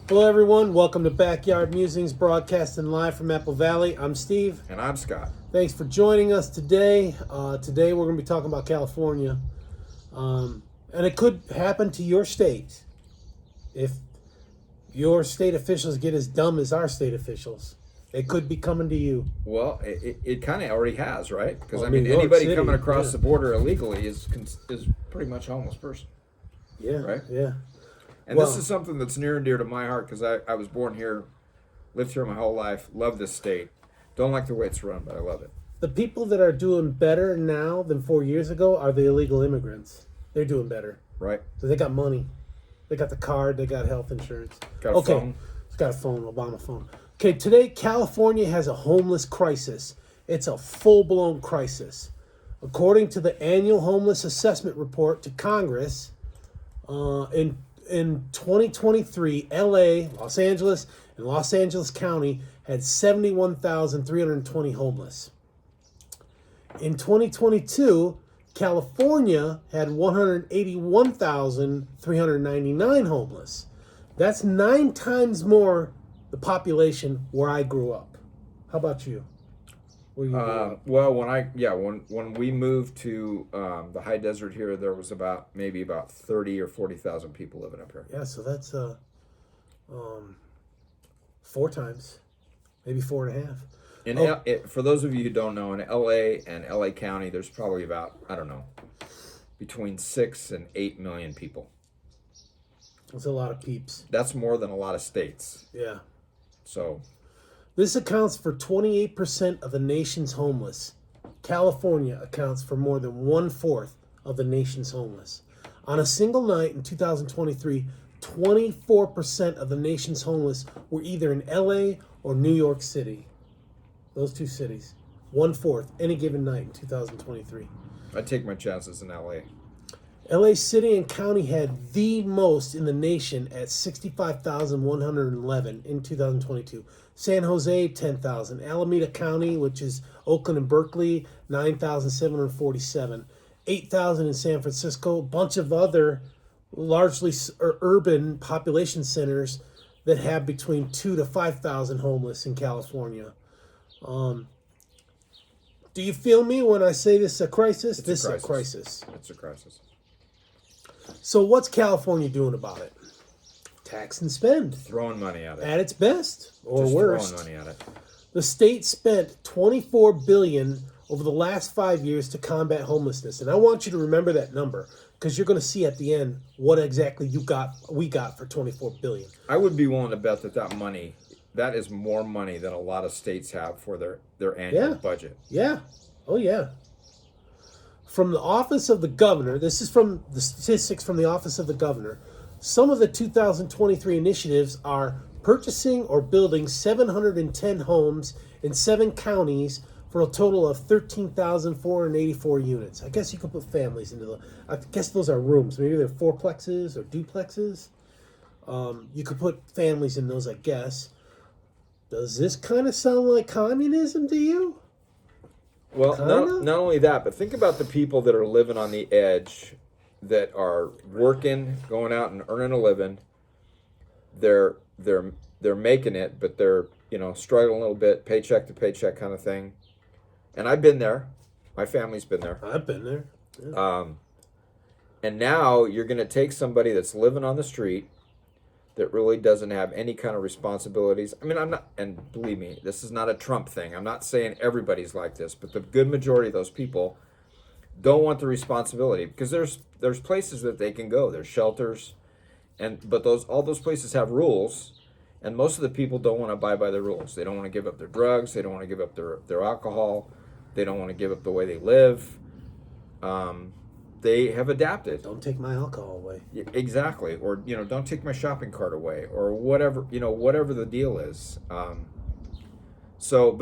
Hello, everyone. Welcome to Backyard Musings, broadcasting live from Apple Valley. I'm Steve. And I'm Scott. Thanks for joining us today. Today, we're going to be talking about California. And it could happen to your state if your state officials get as dumb as our state officials. It could be coming to you. Well, it kind of already has, right? Because, Well, I mean, New York anybody City, coming across yeah. the border illegally is pretty much a homeless person. Yeah, Right? yeah. And Well- this is something that's near and dear to my heart because I was born here, lived here my whole life, love this state. Don't like the way it's run, but I love it. The people that are doing better now than 4 years ago are the illegal immigrants. They're doing better. Right? So they got money. They got the card. They got health insurance. Got a phone. It's got a phone, Obama phone. Okay, today California has a homeless crisis. It's a full-blown crisis. According to the annual homeless assessment report to Congress, in 2023, LA, Los Angeles, and Los Angeles County had 71,320 homeless. In 2022, California had 181,399 homeless. That's 9 times more the population where I grew up. How about you? Where you grew up? Well, when we moved to the high desert here, there was maybe about 30 or 40,000 people living up here. Yeah, so that's 4 times, maybe 4.5. For those of you who don't know, in LA and LA County, there's probably about, I don't know, between 6 and 8 million people. That's a lot of peeps. That's more than a lot of states. Yeah. So, This accounts for 28% of the nation's homeless. California accounts for more than 1/4 of the nation's homeless. On a single night in 2023, 24% of the nation's homeless were either in LA or New York City. Those two cities. 1/4 any given night in 2023. I take my chances in LA. LA City and County had the most in the nation at 65,111 in 2022. San Jose, 10,000. Alameda County, which is Oakland and Berkeley, 9,747. 8,000 in San Francisco. A bunch of other largely urban population centers that have between 2,000 to 5,000 homeless in California. Do you feel me when I say this is a crisis? This is a crisis. It's a crisis. So what's California doing about it? Tax and spend. Throwing money at it. At its best or Just worst. throwing money at it. The state spent $24 billion over the last 5 years to combat homelessness. And I want you to remember that number because you're going to see at the end what exactly we got for $24 billion. I would be willing to bet that money, that is more money than a lot of states have for their annual budget. Yeah. Oh, yeah. From the Office of the Governor, this is from the statistics from the Office of the Governor, some of the 2023 initiatives are purchasing or building 710 homes in 7 counties for a total of 13,484 units. I guess you could put families into I guess those are rooms. Maybe they're fourplexes or duplexes. You could put families in those, I guess. Does this kind of sound like communism to you? Well, not only that, but think about the people that are living on the edge, that are working, going out and earning a living. They're making it, but they're struggling a little bit, paycheck to paycheck kind of thing. And I've been there. My family's been there. I've been there. Yeah. And now you're going to take somebody that's living on the street that really doesn't have any kind of responsibilities. I mean, I'm not, and believe me, this is not a Trump thing. I'm not saying everybody's like this, but the good majority of those people don't want the responsibility because there's places that they can go. There's shelters, but all those places have rules, and most of the people don't want to abide by the rules. They don't want to give up their drugs. They don't want to give up their alcohol. They don't want to give up the way they live. They have adapted. Don't take my alcohol away. Exactly. Or, don't take my shopping cart away or whatever, whatever the deal is. But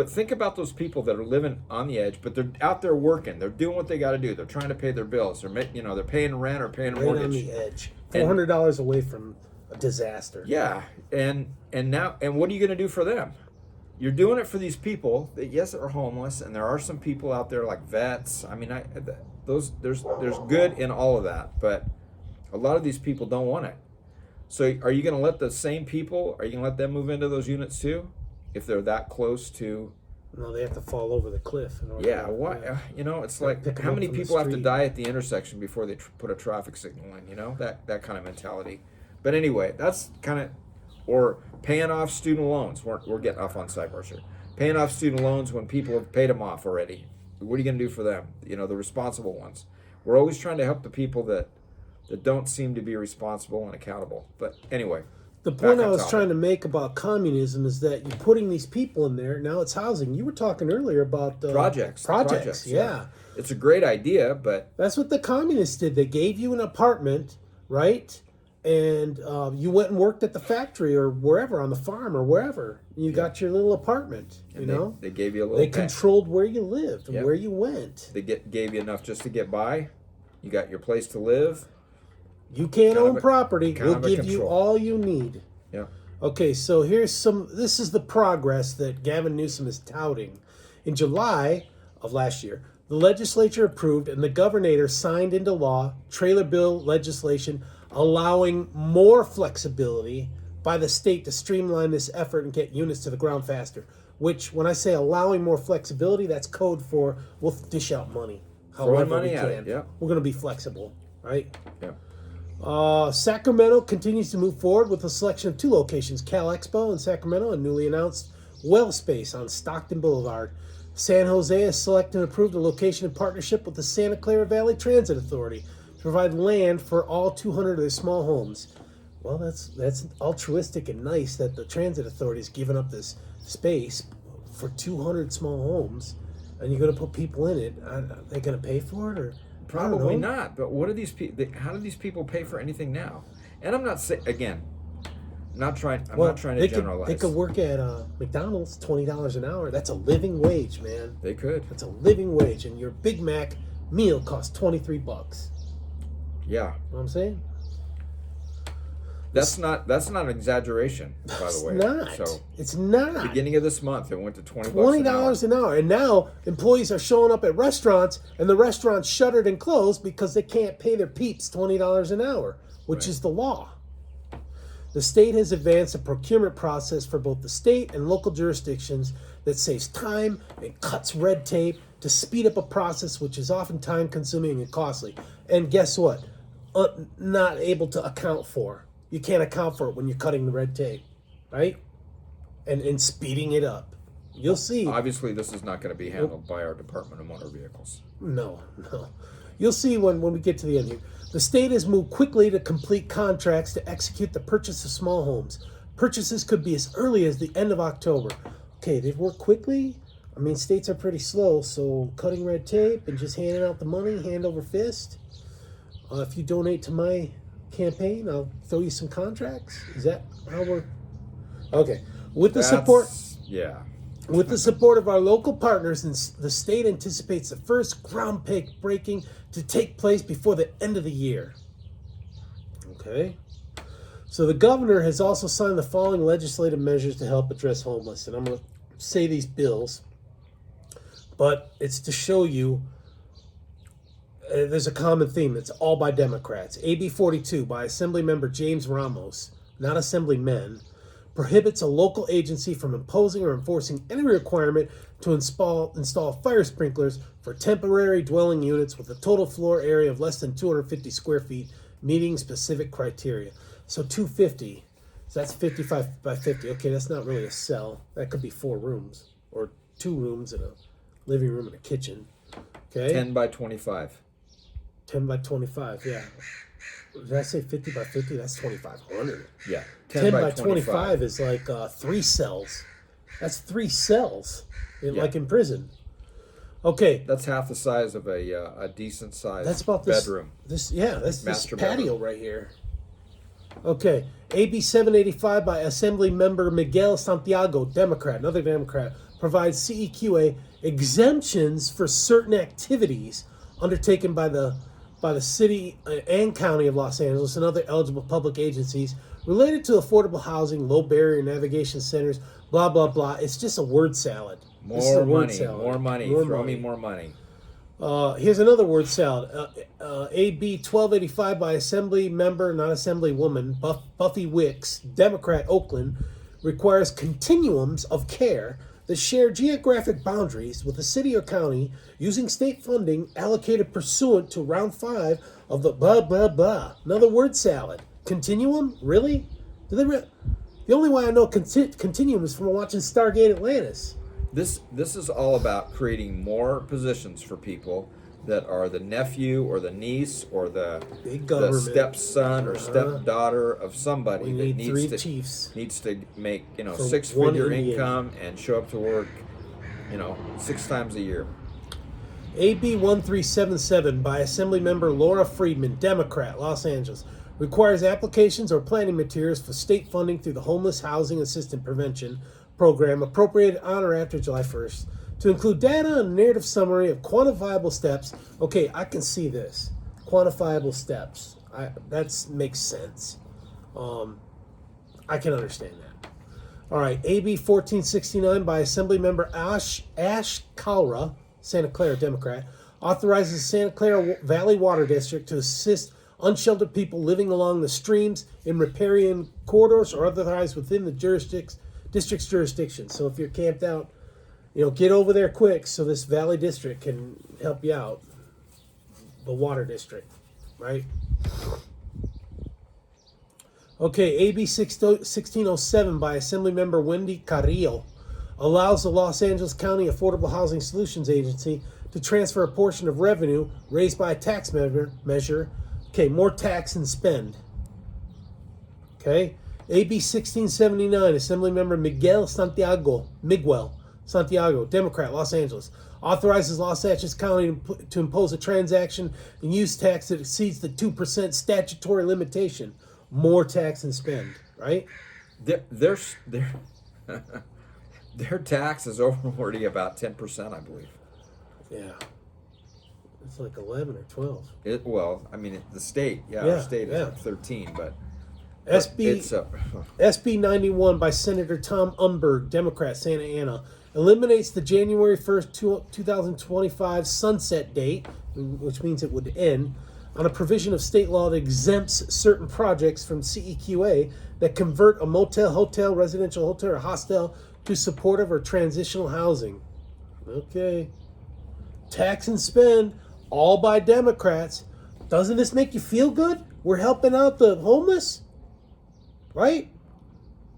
think about those people that are living on the edge, but they're out there working. They're doing what they got to do. They're trying to pay their bills. They're paying rent or paying a mortgage. Right on the edge. $400 away from a disaster. Yeah. And what are you going to do for them? You're doing it for these people that, yes, are homeless, and there are some people out there like vets. I mean, there's good in all of that, but a lot of these people don't want it. So are you going to let the same people? Are you going to let them move into those units too, if they're that close to? No, they have to fall over the cliff. In order Yeah. to, Why? yeah. You know, it's Gotta like pick 'em how up many from the people have to street. die at the intersection before they put a traffic signal in? You know, that kind of mentality. But anyway, that's kind of, or paying off student loans. We're getting off on sidebars here. Paying off student loans when people have paid them off already. What are you going to do for them? You know, the responsible ones. We're always trying to help the people that don't seem to be responsible and accountable. But anyway, The point back I on was topic. trying to make about communism is that you're putting these people in there. Now it's housing. You were talking earlier about projects. Yeah. It's a great idea, but That's what the communists did. They gave you an apartment, right? And you went and worked at the factory or wherever, on the farm or wherever. You got your little apartment, and you know? they gave you a little. They pay. controlled where you lived and Yep. where you went. They gave you enough just to get by. You got your place to live. You can't Kind own of a- property. kind We'll of a give you control. all you need. Yeah. Okay, so this is the progress that Gavin Newsom is touting. In July of last year, the legislature approved and the governor signed into law trailer bill legislation allowing more flexibility by the state to streamline this effort and get units to the ground faster. Which, when I say allowing more flexibility, that's code for we'll dish out money. However money we at can. it, yeah. We're going to be flexible, right? Yeah. Sacramento continues to move forward with a selection of 2 locations, Cal Expo in Sacramento and newly announced Well Space on Stockton Boulevard. San Jose has selected and approved a location in partnership with the Santa Clara Valley Transit Authority to provide land for all 200 of their small homes. Well, that's altruistic and nice that the Transit Authority has given up this space for 200 small homes, and you're going to put people in it. Are they going to pay for it, or Probably I don't know. not. But what are these people? How do these people pay for anything now? And I'm not saying again. I'm not trying to generalize. They could work at McDonald's, $20 an hour. That's a living wage, man. They could. That's a living wage, and your Big Mac meal costs $23. Yeah. You know what I'm saying? That's not an exaggeration, by the way. It's not. So It's not. beginning of this month, it went to $20 $20 an hour. And now employees are showing up at restaurants, and the restaurants shuttered and closed because they can't pay their peeps $20 an hour, which Right. is the law. The state has advanced a procurement process for both the state and local jurisdictions that saves time and cuts red tape to speed up a process which is often time consuming and costly. And guess what? Not able to account for. You can't account for it when you're cutting the red tape, right? And speeding it up. You'll see. Obviously, this is not going to be handled by our Department of Motor Vehicles. No. You'll see when we get to the end here. The state has moved quickly to complete contracts to execute the purchase of small homes. Purchases could be as early as the end of October. Okay, they've worked quickly. I mean, states are pretty slow, so cutting red tape and just handing out the money, hand over fist. If you donate to my campaign, I'll throw you some contracts. Is that how we're... Okay. With the support... Yeah. With the support of our local partners, the state anticipates the first groundbreaking to take place before the end of the year. Okay. So the governor has also signed the following legislative measures to help address homelessness. And I'm going to say these bills, but it's to show you there's a common theme. It's all by Democrats. AB 42 by Assemblymember James Ramos, not Assemblymen, prohibits a local agency from imposing or enforcing any requirement to install fire sprinklers for temporary dwelling units with a total floor area of less than 250 square feet, meeting specific criteria. So 250, so that's 55 by 50. Okay, that's not really a cell. That could be 4 rooms or 2 rooms and a living room and a kitchen. Okay, 10 by 25. 10 by 25, yeah. Did I say 50 by 50? That's 2,500. Yeah. 10 by 25 is like 3 cells. That's 3 cells, like in prison. Okay. That's half the size of a decent sized That's about this bedroom. That's this Master patio bedroom. right here. Okay. AB 785 by Assembly Member Miguel Santiago, Democrat, another Democrat, provides CEQA exemptions for certain activities undertaken by the city and county of Los Angeles and other eligible public agencies related to affordable housing, low barrier navigation centers, blah, blah, blah. It's just a word salad. This is a More word money. salad. More money. Throw me more money. Here's another word salad. AB 1285 by Assembly member, not Assemblywoman, Buffy Wicks, Democrat, Oakland, requires continuums of care that share geographic boundaries with the city or county using state funding allocated pursuant to round 5 of the blah blah blah. Another word salad. Continuum? Really? Do they? The only way I know continuum is from watching Stargate Atlantis. This is all about creating more positions for people that are the nephew or the niece or the stepson or stepdaughter of somebody We that need needs 3 to chiefs needs to make for 6-figure one Indian. income and show up to work 6 times a year. AB 1377 by Assemblymember Laura Friedman, Democrat, Los Angeles, requires applications or planning materials for state funding through the Homeless Housing Assistance Prevention Program appropriated on or after July 1st to include data and a narrative summary of quantifiable steps. Okay, I can see this. Quantifiable steps. That makes sense. I can understand that. All right, AB 1469 by Assemblymember Ash Kalra, Santa Clara, Democrat, authorizes Santa Clara Valley Water District to assist unsheltered people living along the streams in riparian corridors or otherwise within the district's jurisdiction. So if you're camped out, get over there quick so this Valley District can help you out. The Water District, right? Okay, AB 1607 by Assemblymember Wendy Carrillo allows the Los Angeles County Affordable Housing Solutions Agency to transfer a portion of revenue raised by a tax measure. Okay, more tax and spend. Okay, AB 1679, Assemblymember Miguel Santiago, Democrat, Los Angeles, authorizes Los Angeles County to impose a transaction and use tax that exceeds the 2% statutory limitation. More tax and spend, right? Their tax is already about 10%, I believe. Yeah. It's like 11 or 12. The state, the state is like 13, but SB 91 by Senator Tom Umberg, Democrat, Santa Ana, eliminates the January 1st, 2025 sunset date, which means it would end, on a provision of state law that exempts certain projects from CEQA that convert a motel, hotel, residential hotel, or hostel to supportive or transitional housing. Okay. Tax and spend, all by Democrats. Doesn't this make you feel good? We're helping out the homeless, right?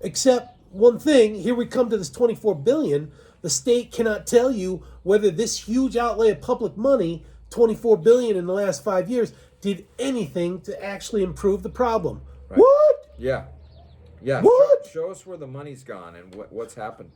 Except one thing, here we come to this $24 billion. The state cannot tell you whether this huge outlay of public money, $24 billion in the last 5 years, did anything to actually improve the problem. Right. What? Yeah. What? Show us where the money's gone and what's happened.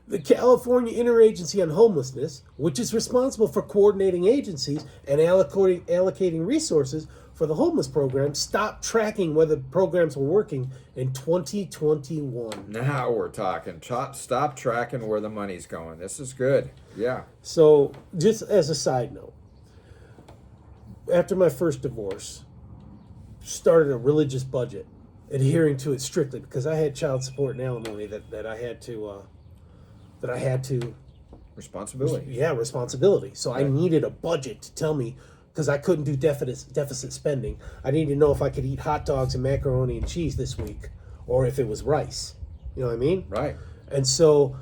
The California Interagency on Homelessness, which is responsible for coordinating agencies and allocating resources for the homeless program, stopped tracking whether programs were working in 2021. Now we're talking. Stop tracking where the money's going. This is good. Yeah. So, just as a side note, after my first divorce, started a religious budget, adhering to it strictly because I had child support and alimony that I had to responsibility. Yeah, responsibility. So right. I needed a budget to tell me, because I couldn't do deficit spending. I needed to know if I could eat hot dogs and macaroni and cheese this week, or if it was rice. You know what I mean? Right. And so,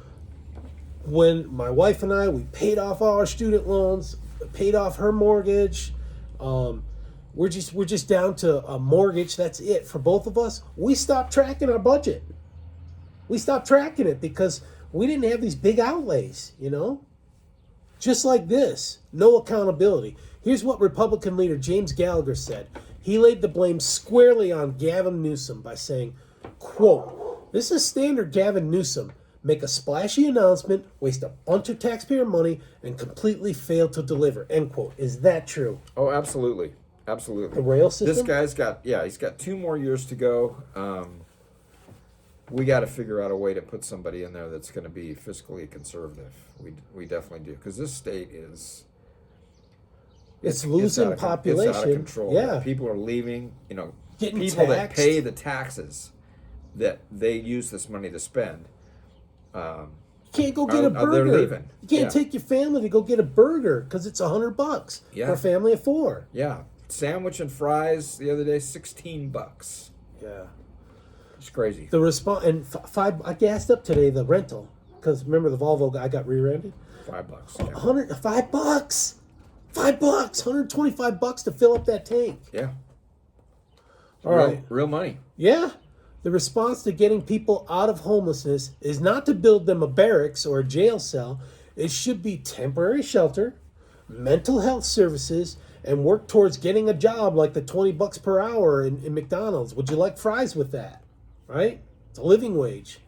when my wife and we paid off all our student loans, paid off her mortgage. We're just down to a mortgage. That's it for both of us. We stopped tracking our budget. We stopped tracking it because we didn't have these big outlays, Just like this, no accountability. Here's what Republican leader James Gallagher said. He laid the blame squarely on Gavin Newsom by saying, quote, "This is standard Gavin Newsom. Make a splashy announcement, waste a bunch of taxpayer money, and completely fail to deliver," end quote. Is that true? Oh, absolutely. Absolutely. The rail system? This guy's he's got 2 more years to go. We got to figure out a way to put somebody in there that's going to be fiscally conservative. We definitely do, because this state is it's losing population. It's out of control. Yeah, people are leaving. Getting people taxed. That pay the taxes that they use this money to spend. can't go get a burger. They're leaving. You can't take your family to go get a burger because it's $100 for a family of 4. Yeah, sandwich and fries the other day, $16. Yeah, it's crazy. The response and five. I gassed up today the rental because remember the Volvo guy got rear-ended. $5. Yeah. $5. $125 to fill up that tank. Yeah. All right. Real money. Yeah. The response to getting people out of homelessness is not to build them a barracks or a jail cell. It should be temporary shelter, mental health services, and work towards getting a job like the $20 per hour in McDonald's. Would you like fries with that? Right? It's a living wage.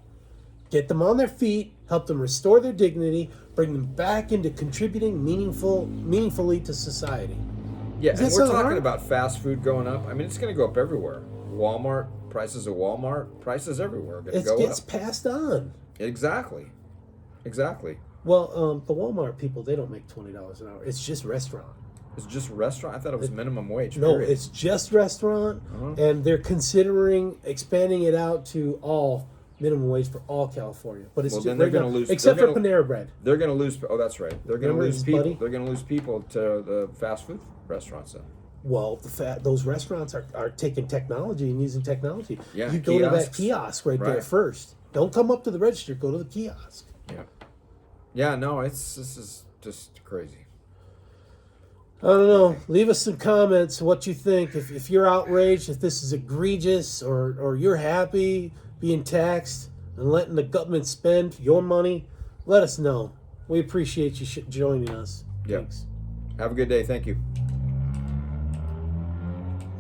Get them on their feet, help them restore their dignity, bring them back into contributing meaningfully to society. Yeah, and we're talking hard? about fast food going up. I mean, it's going to go up everywhere. Walmart, prices everywhere are going to go up. It gets passed on. Exactly. Well, the Walmart people, they don't make $20 an hour. It's just restaurant. It's just restaurant? I thought it was minimum wage. No, period. it's just restaurant, and they're considering expanding it out to all minimum wage for all California. But it's then they're going to lose, except for Panera Bread. They're going to lose. Oh, that's right. They're going to lose people. Buddy? They're going to lose people to the fast food restaurants. Then. Well, those restaurants are taking technology and using technology. Yeah, you go to that kiosk right there first. Don't come up to the register. Go to the kiosk. Yeah. Yeah. No, this is just crazy. I don't know. Leave us some comments what you think. If you're outraged, if this is egregious, or you're happy being taxed and letting the government spend your money, let us know. We appreciate you joining us. Yeah. Thanks. Have a good day. Thank you.